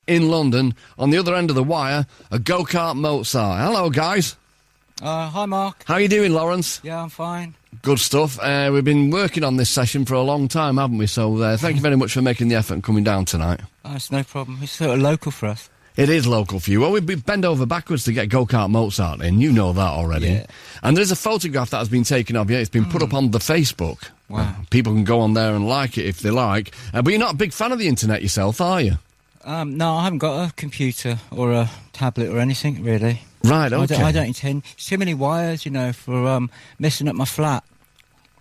In London, on the other end of the wire, a Go-Kart Mozart. Hello, guys. Hi, Mark. How you doing, Lawrence? Yeah, I'm fine. Good stuff. We've been working on this session for a long time, haven't we? So thank you very much for making the effort and coming down tonight. Oh, it's no problem. It's sort of local for us. It is local for you. Well, we bend over backwards to get Go-Kart Mozart in. You know that already. Yeah. And there's a photograph that has been taken of you. It's been put up on the Facebook. Wow. People can go on there and like it if they like. But you're not a big fan of the internet yourself, are you? No, I haven't got a computer or a tablet or anything, really. Right, okay. I don't intend... It's too many wires, for messing up my flat.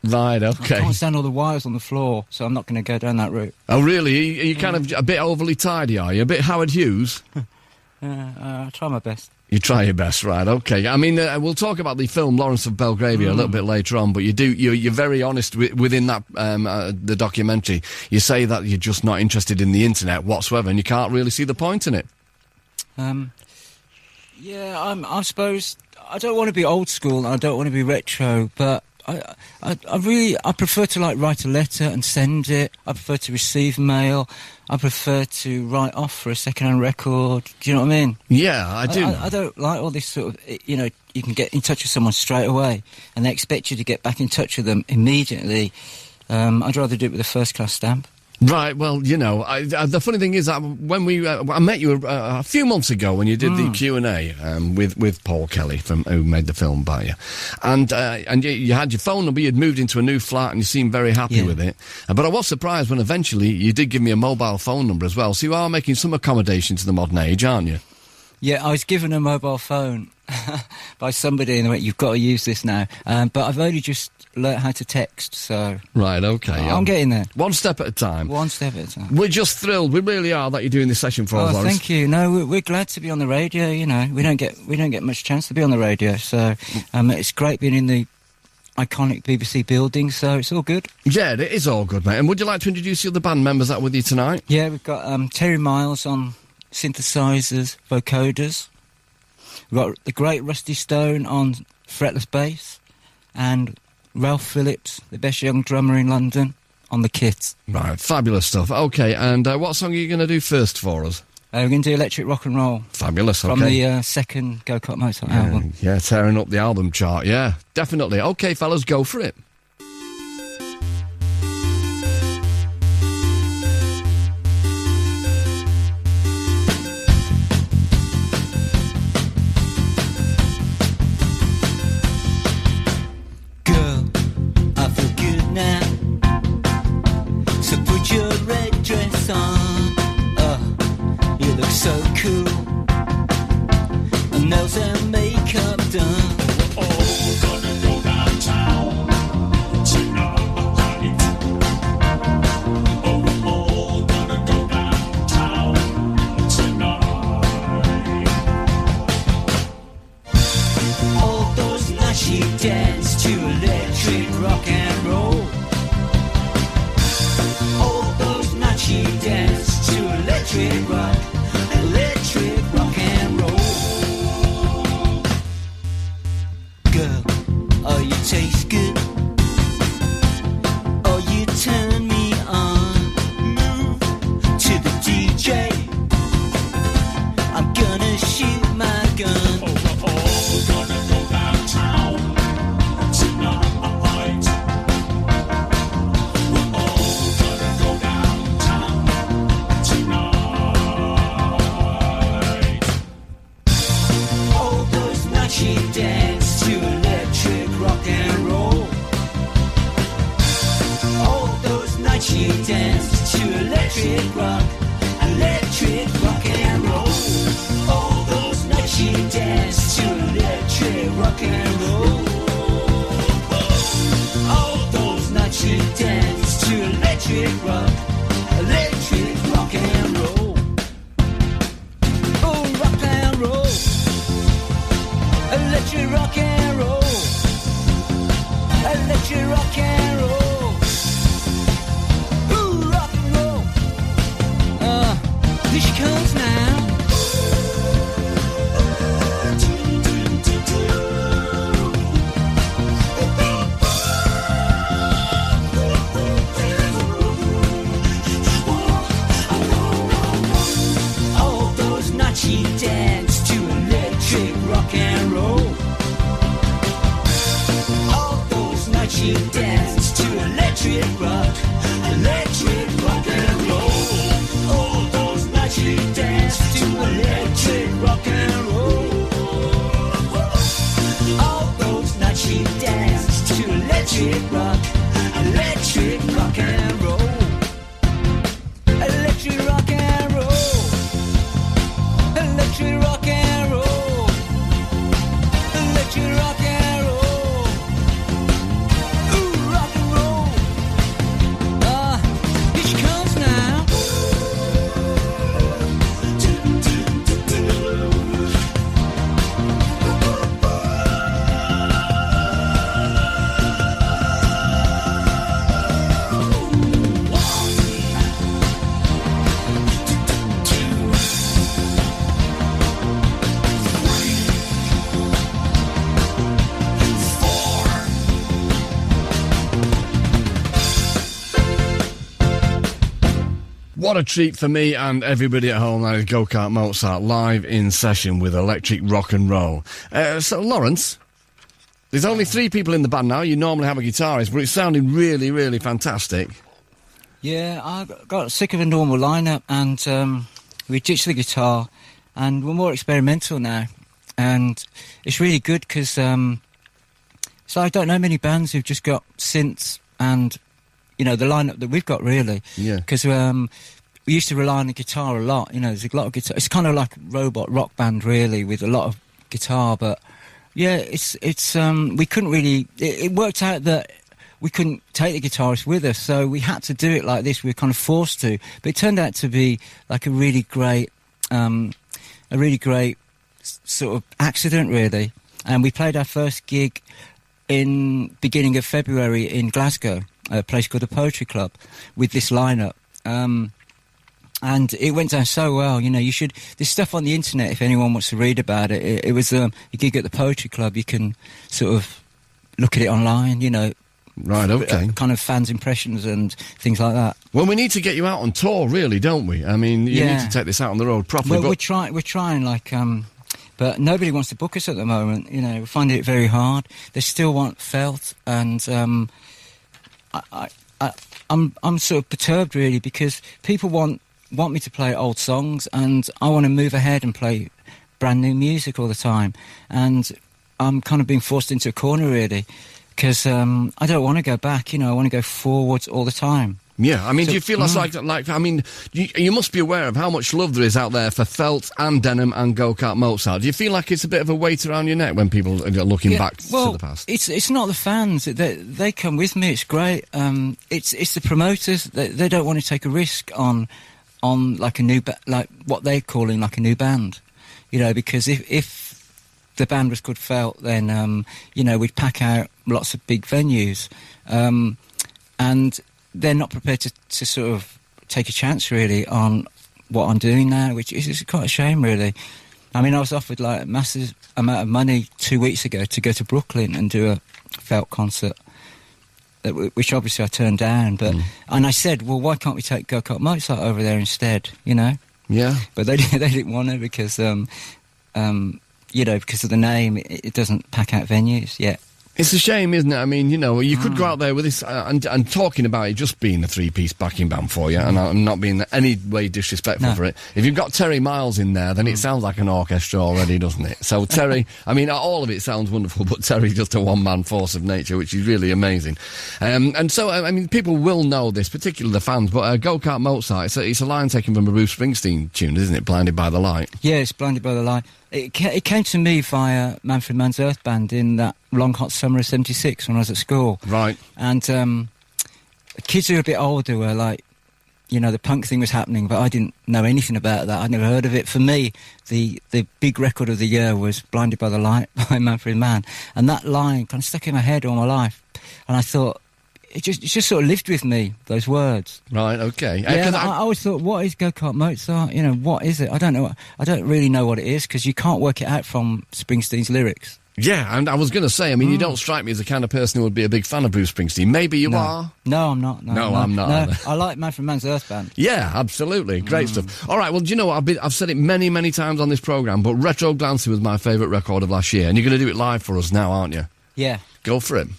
Right, okay. I can't stand all the wires on the floor, so I'm not going to go down that route. Oh, really? Are you kind of a bit overly tidy, are you? A bit Howard Hughes? I try my best. You try your best, right, okay. I mean, we'll talk about the film Lawrence of Belgravia a little bit later on, but you're very honest within that, the documentary. You say that you're just not interested in the internet whatsoever, and you can't really see the point in it. Yeah, I suppose... I don't want to be old school, and I don't want to be retro, but... I prefer to write a letter and send it. I prefer to receive mail. I prefer to write off for a second-hand record. Do you know what I mean? Yeah, I do. I don't like all this sort of, you can get in touch with someone straight away and they expect you to get back in touch with them immediately. I'd rather do it with a first-class stamp. Right, well, the funny thing is that when I met you a few months ago when you did the Q&A with Paul Kelly who made the film by you, and you had your phone number, you'd moved into a new flat and you seemed very happy with it. But I was surprised when eventually you did give me a mobile phone number as well, so you are making some accommodation to the modern age, aren't you? Yeah, I was given a mobile phone by somebody and they went, you've got to use this now. But I've only just learnt how to text, so... Right, okay. I'm getting there. One step at a time. One step at a time. We're just thrilled, we really are, that you're doing this session for us, Lawrence. Thank you. No, we're glad to be on the radio, We don't get much chance to be on the radio, so it's great being in the iconic BBC building, so it's all good. Yeah, it is all good, mate. And would you like to introduce the other band members that are with you tonight? Yeah, we've got Terry Miles on synthesizers, vocoders. We've got the great Rusty Stone on fretless bass, and Ralph Phillips, the best young drummer in London, on the kit. Right, fabulous stuff. Okay, and what song are you going to do first for us? We're going to do Electric Rock and Roll. Fabulous, okay. From the second Go-Kart Mozart album. Yeah, tearing up the album chart, yeah, definitely. Okay, fellas, go for it. Oh, What a treat for me and everybody at home. That is Go-Kart Mozart live in session with electric rock and roll. So, Lawrence, there's only 3 people in the band now. You normally have a guitarist, but it's sounding really, really fantastic. Yeah, I got sick of a normal lineup, and we ditched the guitar, and we're more experimental now. And it's really good because so I don't know many bands who've just got synths and, you know, the lineup that we've got, really. Yeah. Because we used to rely on the guitar a lot. You know, there's a lot of guitar. It's kind of like a robot rock band, really, with a lot of guitar. But yeah, it's we couldn't really. It worked out that we couldn't take the guitarist with us, so we had to do it like this. We were kind of forced to. But it turned out to be like a really great sort of accident, really. And we played our first gig in beginning of February in Glasgow, a place called the Poetry Club, with this lineup. And it went down so well. You know, there's stuff on the internet if anyone wants to read about it. It was a gig at the Poetry Club. You can sort of look at it online, you know. Right, okay. Kind of fans' impressions and things like that. Well, we need to get you out on tour, really, don't we? I mean, you need to take this out on the road properly. Well, we're trying, like, but nobody wants to book us at the moment. You know, we're finding it very hard. They still want Felt, and I'm sort of perturbed, really, because people want me to play old songs, and I want to move ahead and play brand new music all the time. And I'm kind of being forced into a corner, really. Because I don't want to go back, you know, I want to go forwards all the time. Yeah, I mean, do you feel that's like I mean, you must be aware of how much love there is out there for Felt and Denim and Go-Kart Mozart. Do you feel like it's a bit of a weight around your neck when people are looking back to the past? It's not the fans. They come with me, it's great. It's the promoters. They don't want to take a risk on like a new, like what they're calling like a new band. You know, because if the band was called Felt, then, you know, we'd pack out lots of big venues. And they're not prepared to sort of take a chance, really, on what I'm doing now, which is quite a shame, really. I mean, I was offered, like, a massive amount of money 2 weeks ago to go to Brooklyn and do a Felt concert, which obviously I turned down. But and I said, well, why can't we take Go-Kart Mozart over there instead, you know? Yeah. But they didn't want to because... you know, because of the name, it doesn't pack out venues yet. It's a shame, isn't it? I mean, you know, you could go out there with this and talking about it just being a 3-piece backing band for you, and I'm not being in any way disrespectful for it. If you've got Terry Miles in there, then it sounds like an orchestra already, doesn't it? So Terry, I mean, all of it sounds wonderful, but Terry's just a one-man force of nature, which is really amazing. And so, I mean, people will know this, particularly the fans, but Go-Kart Mozart, it's a line taken from a Bruce Springsteen tune, isn't it? Blinded by the Light. Yeah, it's Blinded by the Light. It came to me via Manfred Mann's Earth Band in that long hot summer of '76 when I was at school. Right. And kids who were a bit older were like, you know, the punk thing was happening, but I didn't know anything about that. I'd never heard of it. For me, the big record of the year was Blinded by the Light by Manfred Mann. And that line kind of stuck in my head all my life. And I thought, it just sort of lived with me, those words. Right, okay. Yeah, I always thought, what is Go-Kart Mozart? You know, what is it? I don't know. I don't really know what it is, because you can't work it out from Springsteen's lyrics. Yeah, and I was going to say, I mean, you don't strike me as the kind of person who would be a big fan of Bruce Springsteen. Maybe you are. No, I'm not. No, I'm not. No, I like Manfred Mann's Earth Band. Yeah, absolutely. Great stuff. All right, well, do you know what? I've said it many, many times on this programme, but Retro Glancing was my favourite record of last year, and you're going to do it live for us now, aren't you? Yeah. Go for it.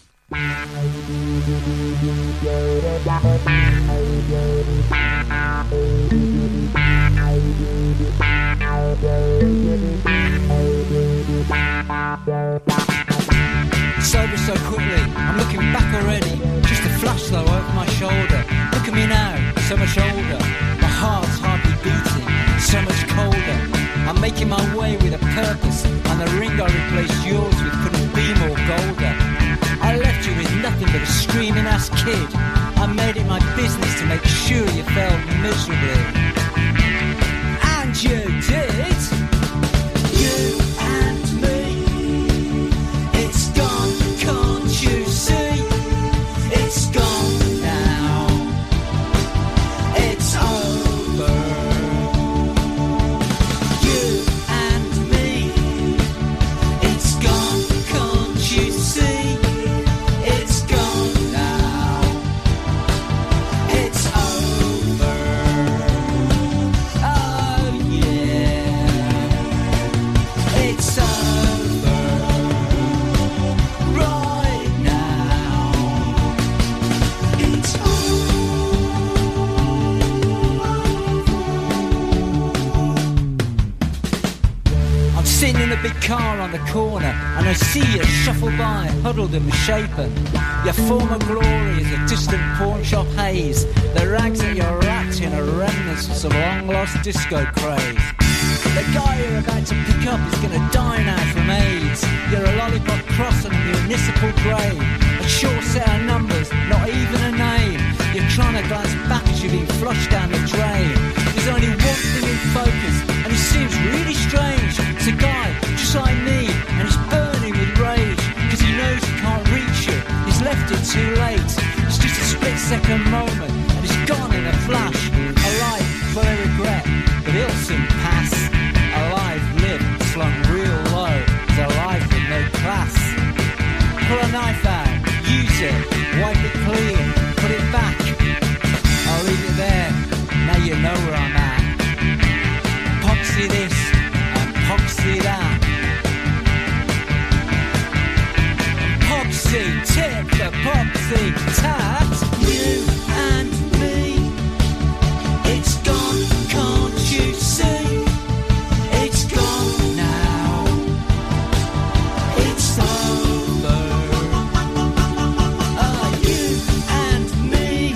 It's over so quickly, I'm looking back already. Just a flash though over my shoulder. Look at me now, so much older. My heart's hardly beating, so much colder. I'm making my way with a purpose, and the ring I replaced yours with couldn't be more golder. I left you with nothing but a screaming ass kid. I made it my business to make sure you felt miserably. And you did. You and me. It's gone, can't you see? It's gone now. It's over. You and me. It's in a big car on the corner, and I see you shuffle by, huddled and misshapen. Your former glory is a distant pawn shop haze. The rags that you're wrapped in are remnants of some long-lost disco craze. The guy you're about to pick up is gonna die now from AIDS. You're a lollipop cross on a municipal grave. A short set of numbers, not even a name. You're trying to glance back as you've been flushed down the drain. There's only one thing in focus, and it seems really strange. It's a guy just like me, and he's burning with rage, cause he knows he can't reach you. He's left it too late. It's just a split-second moment, and he's gone in a flash. A life full of regret, but it'll soon pass. A life lived, slung real low. It's a life with no class. Pull a knife out, use it, wipe it clean, put it back. I'll leave it there, now you know where I'm at. Poxy this and poxy that. Poxy tip for poxy tat. You and me, it's gone, can't you see? It's gone now, it's over. You and me,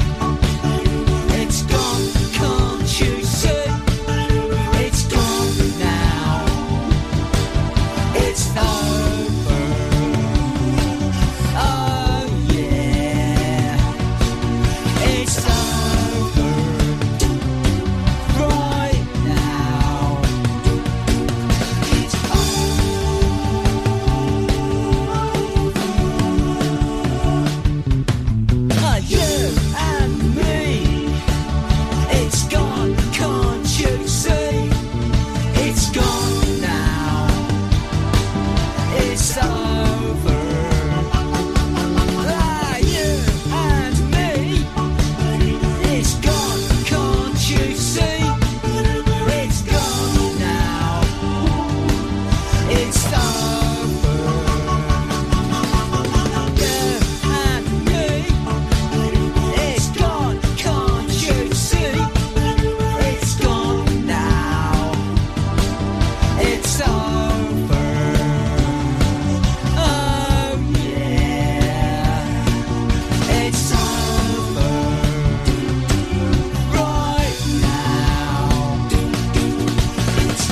it's gone, can't you see? It's gone now, it's over. Oh yeah, it's over right now. It's you and me, it's gone, can't you see? It's gone now, it's over. You and me, it's gone, can't you see? It's gone now, it's over. You and me, it's gone, can't you see? It's gone now, it's over. Oh yeah, it's over right now. It's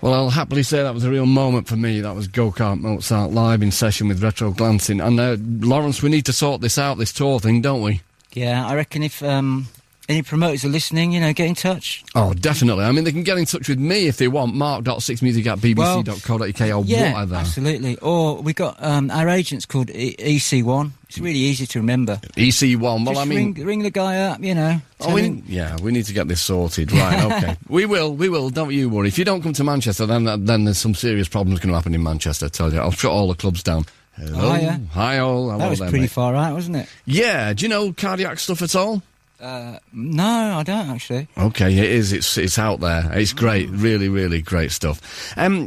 Well, I'll happily say that was a real moment for me. That was Go-Kart Mozart live in session with Retro Glancing. And, Lawrence, we need to sort this out, this tour thing, don't we? Yeah, I reckon if any promoters are listening, get in touch. Oh, definitely. I mean, they can get in touch with me if they want, mark.sixmusic@bbc.co.uk or Yeah, whatever. absolutely. Or we got our agent's called EC1. It's really easy to remember. EC1, well, Just I mean... ring the guy up, Oh, we need to get this sorted. Right, okay. We will, don't you worry. If you don't come to Manchester, then there's some serious problems going to happen in Manchester, I tell you. I'll shut all the clubs down. Hello. Oh, yeah. Hi, all. Hello That was there, pretty mate. far out, wasn't it? Yeah, do you know cardiac stuff at all? No, I don't actually. Okay, it is. It's out there. It's great. Really, really great stuff.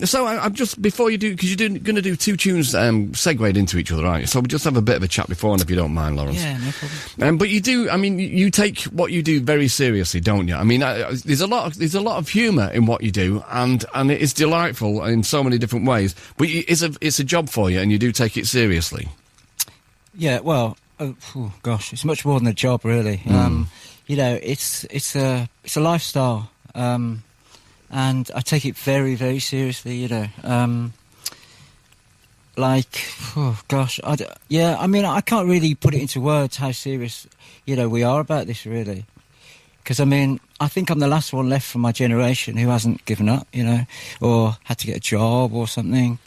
So I'm just, before you do, because you're going to do two tunes segued into each other, right? So we'll just have a bit of a chat beforehand, if you don't mind, Lawrence. Yeah, no problem. But you do, I mean, you take what you do very seriously, don't you? I mean, there's a lot of humour in what you do, and it is delightful in so many different ways. But it's a job for you, and you do take it seriously. Yeah, well, gosh, it's much more than a job, really. It's a lifestyle, and I take it very, very seriously. I mean, I can't really put it into words how serious, we are about this, really. Because, I mean, I think I'm the last one left from my generation who hasn't given up, or had to get a job or something.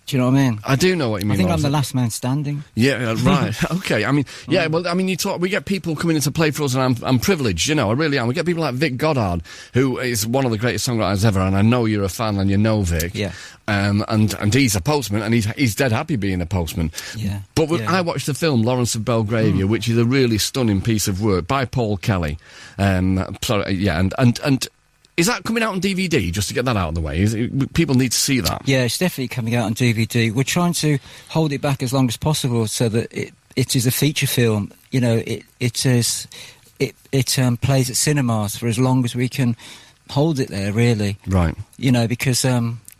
Do you know what I mean? I do know what you mean. I think I'm the last man standing. Yeah, right. Okay. I mean, yeah. Well, I mean, we get people coming in to play for us, and I'm privileged. I really am. We get people like Vic Goddard, who is one of the greatest songwriters ever, and I know you're a fan, and you know Vic. Yeah. And he's a postman, and he's dead happy being a postman. Yeah. But I watched the film Lawrence of Belgravia, which is a really stunning piece of work by Paul Kelly. And is that coming out on DVD, just to get that out of the way? People need to see that. Yeah, it's definitely coming out on DVD. We're trying to hold it back as long as possible so that it is a feature film. You know, it plays at cinemas for as long as we can hold it there, really. Right. You know, because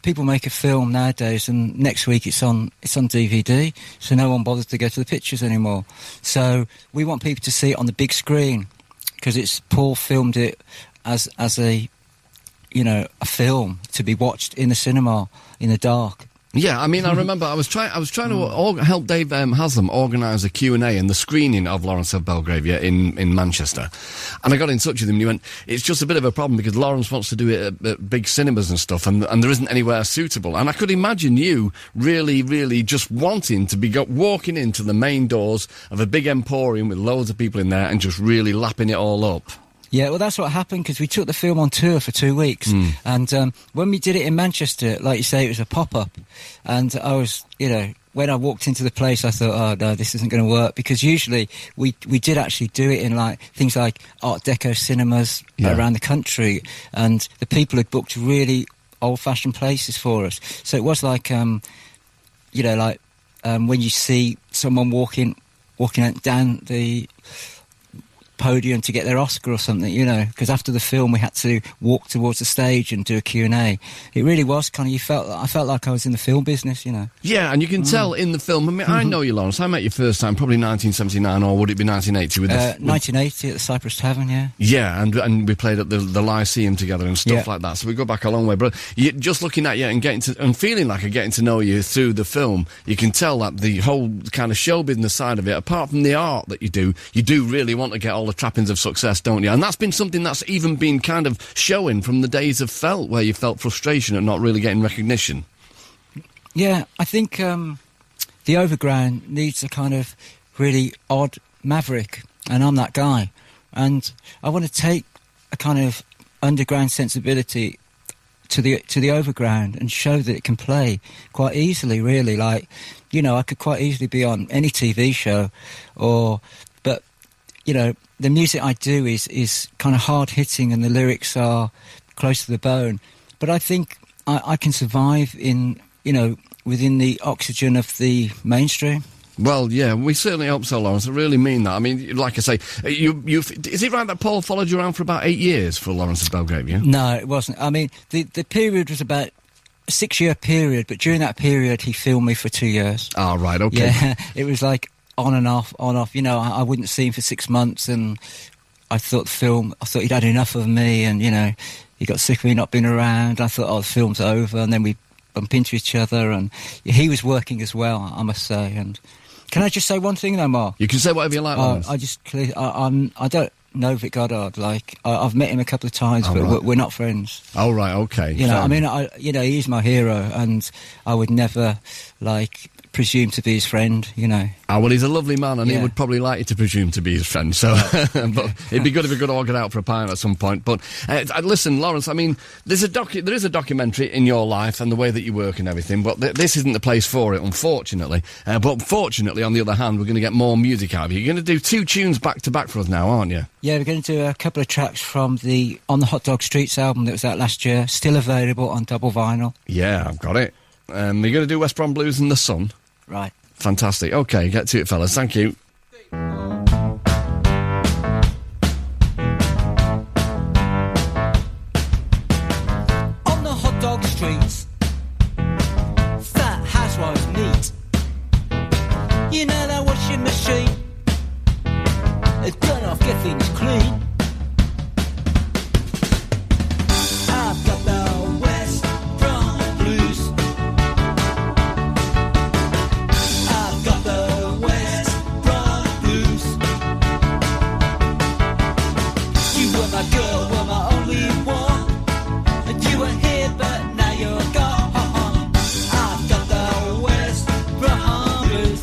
people make a film nowadays, and next week it's on DVD, so no one bothers to go to the pictures anymore. So we want people to see it on the big screen, because Paul filmed it as a, you know, a film to be watched in the cinema in the dark. Yeah, I mean, I remember I was trying to help Dave Haslam organise a Q&A and the screening of Lawrence of Belgravia in Manchester. And I got in touch with him and he went, it's just a bit of a problem because Lawrence wants to do it at big cinemas and stuff, and there isn't anywhere suitable. And I could imagine you really, really just wanting to be walking into the main doors of a big emporium with loads of people in there and just really lapping it all up. Yeah, well, that's what happened, because we took the film on tour for 2 weeks. And when we did it in Manchester, like you say, it was a pop-up. And I was, you know, when I walked into the place, I thought, oh, no, this isn't going to work. Because usually we did actually do it in, like, things like Art Deco cinemas around the country. And the people had booked really old-fashioned places for us. So it was like, you know, like when you see someone walking down the podium to get their Oscar or something, you know, because after the film we had to walk towards the stage and do a Q&A. It really was kind of, I felt like I was in the film business, you know. Yeah, and you can tell in the film. I mean, I know you, Lawrence. I met you first time probably 1979, or would it be 1980? 1980 at the Cypress Tavern, yeah. Yeah, and we played at the Lyceum together and stuff like that, so we go back a long way. But just looking at you and feeling like getting to know you through the film, you can tell that the whole kind of show business side of it, apart from the art that you do really want to get all the trappings of success, don't you? And that's been something that's even been kind of showing from the days of Felt, where you felt frustration at not really getting recognition. Yeah, I think the Overground needs a kind of really odd maverick, and I'm that guy. And I want to take a kind of underground sensibility to the Overground and show that it can play quite easily, really. Like, you know, I could quite easily be on any TV show, but, you know, the music I do is kind of hard-hitting and the lyrics are close to the bone. But I think I can survive in, you know, within the oxygen of the mainstream. Well, yeah, we certainly hope so, Lawrence. I really mean that. I mean, like I say, is it right that Paul followed you around for about 8 years for Lawrence of Belgravia? No, it wasn't. I mean, the period was about a 6-year period, but during that period he filmed me for 2 years. Oh, right, okay. Yeah, it was like on and off. You know, I wouldn't see him for 6 months, and I thought he'd had enough of me, and, you know, he got sick of me not being around. I thought, oh, the film's over, and then we bump into each other, and he was working as well, I must say. And can I just say one thing though, Mark? You can say whatever you like, Lawrence. I don't know Vic Goddard. Like, I've met him a couple of times, but right. we're not friends. Oh, right, okay. You know, I mean, you know, he's my hero, and I would never, like, presume to be his friend, you know. Ah, well, he's a lovely man, and he would probably like you to presume to be his friend, so... but it'd be good if we could all get out for a pint at some point. But, listen, Lawrence, I mean, there is a documentary in your life and the way that you work and everything, but this isn't the place for it, unfortunately. But fortunately, on the other hand, we're going to get more music out of you. You're going to do 2 tunes back-to-back for us now, aren't you? Yeah, we're going to do a couple of tracks from the On the Hot Dog Streets album that was out last year, still available on double vinyl. Yeah, I've got it. You're going to do West Brom Blues and The Sun? Right. Fantastic. Okay, get to it, fellas. Thank you. On the hot dog streets, fat housewives meet. You know that washing machine, it's done off, get things clean. I've got the West Brom Blues. I've got the West Brom Blues. You were my girl, were my only one, and you were here, but now you're gone. I've got the West Brom Blues.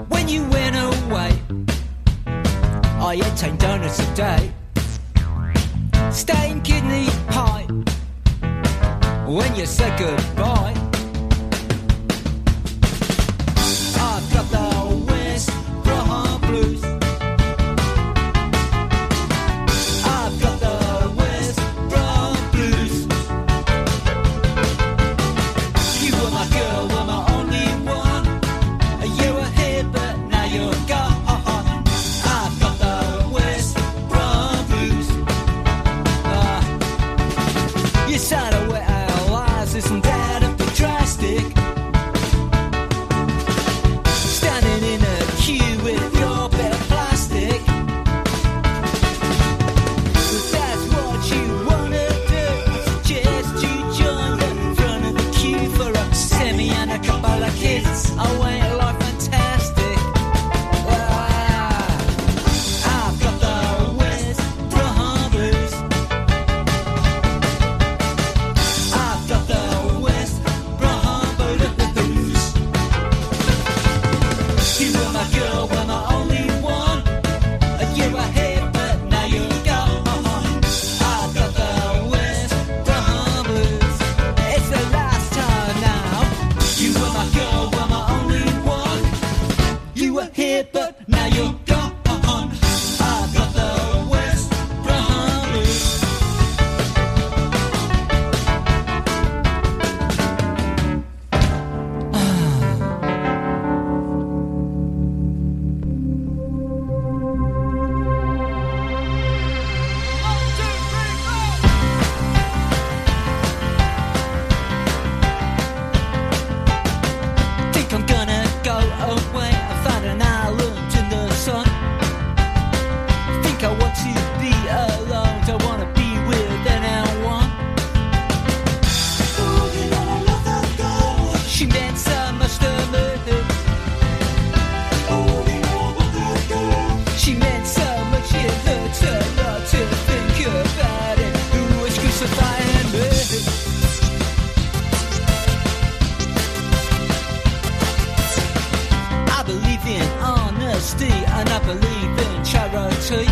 When you went away, I ate 10 donuts a day, stained kidney pie. When you said goodbye, I've got the West Brom Blues. I've got the West Brom couple of kids, I went life fantastic. I've got the West Brom blues. I've got the West Brom blues. You were my girl, were my only one. You were here, but now you're gone. I've got the West Brom blues. It's the last time now. You were my girl, were my only one. You were here, but now you're gone. I've got the West Brom blues. Think I'm gonna go away and find an island in the sun. Think I want to be alone, don't wanna be with anyone. Oh, you know I love that girl. She meant so much to me. Oh, you know I love that girl. She meant so much, it hurts a lot to think about it. Who was crucifying me? I believe in honesty and I believe in charity.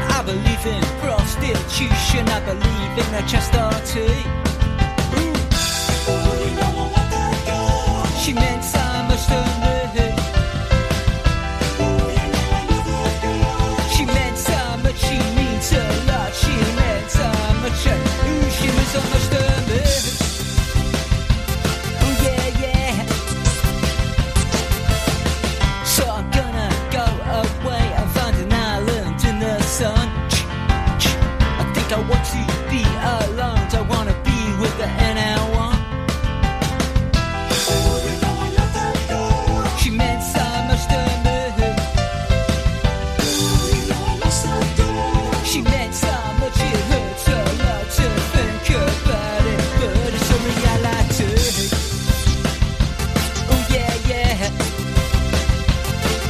I believe in prostitution, I believe in a chastity. Oh, you know I love that girl. She meant so much to me. Oh, you know I love that girl. She meant so much, she means a lot. She meant so much, ooh, she meant so much to me. Oh, yeah, yeah. So I'm gonna go away and find an island in the sun. I think I want to be alone, don't wanna be with anyone. Oh, you know I love that girl. She meant so much to me. Oh, you know I love that girl. She meant so much, it hurts a lot to think about it, but it's a reality. Oh, yeah, yeah.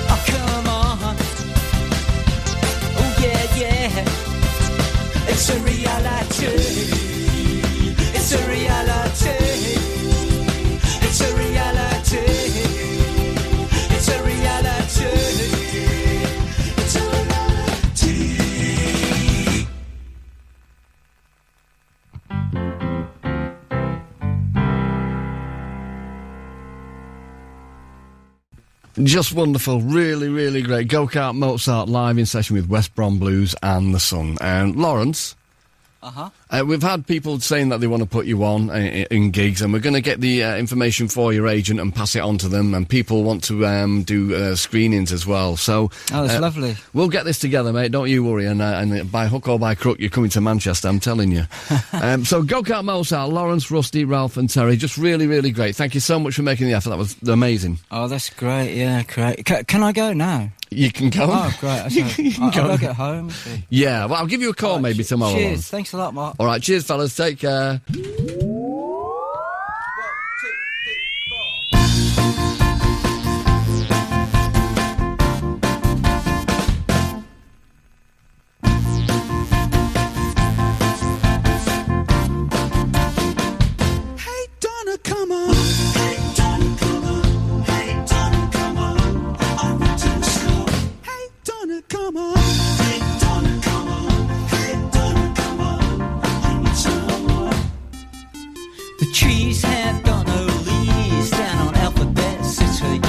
Oh, come on. Oh, yeah, yeah. It's a reality. It's a reality. It's a reality. It's a reality. It's a reality. Just wonderful, really, really great. Go-Kart Mozart live in session with West Brom Blues and the Sun. And Lawrence, we've had people saying that they want to put you on in gigs, and we're going to get the information for your agent and pass it on to them, and people want to do screenings as well. So, Oh, that's lovely. We'll get this together, mate, don't you worry, and by hook or by crook, you're coming to Manchester, I'm telling you. So Go-Kart Mozart, Lawrence, Rusty, Ralph and Terry, just really, really great. Thank you so much for making the effort, that was amazing. Oh, that's great, yeah, great. Can I go now? You can go. Oh, great. I'll get home. See. Yeah, well, I'll give you a call maybe tomorrow. Cheers, thanks a lot, Mark. All right, cheers, fellas, take care. Hey Donna, come on. Hey Donna, come on. Hey Donna, come on. I want to slow. Hey Donna, come on. Hey Donna, come on. Hey Donna, come on. I need some more. The trees have got no leaves down on Alphabet City.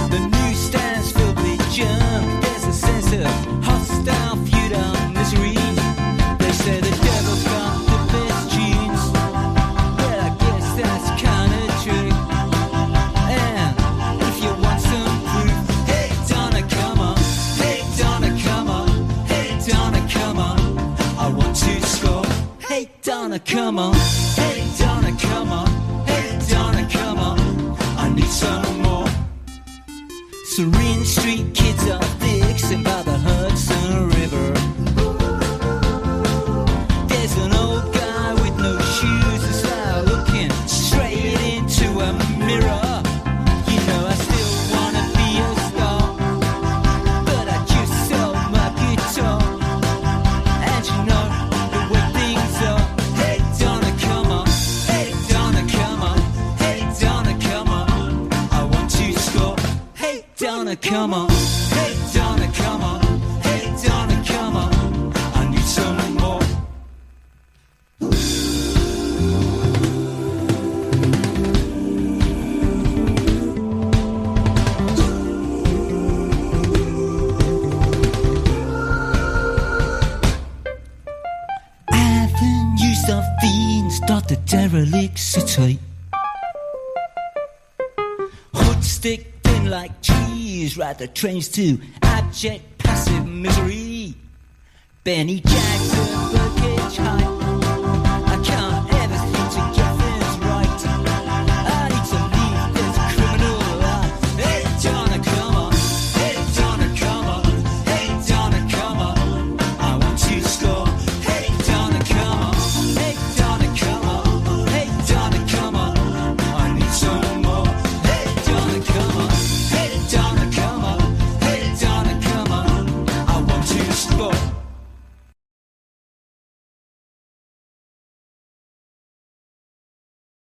The newsstands filled with junk. There's a sense of hostile feud and misery. They say the devil's got the best genes. Well, I guess that's kinda true. And if you want some proof, hey Donna, come on. Hey Donna, come on. Hey Donna, come on. I want to score. Hey Donna, come on. Hey Donna, come on. Hey Donna, come on. I need some more. Serene Street kids are fixing by the Hudson River. There's an old guy with no shoes, a style come on. Hey, Donna, come on. Hey, Donna, come on. I need some more. Avenues of fiends dot the derelict city. Hood stick thin like cheese, ride the trains to abject passive misery. Benny Jackson, Birdcage High.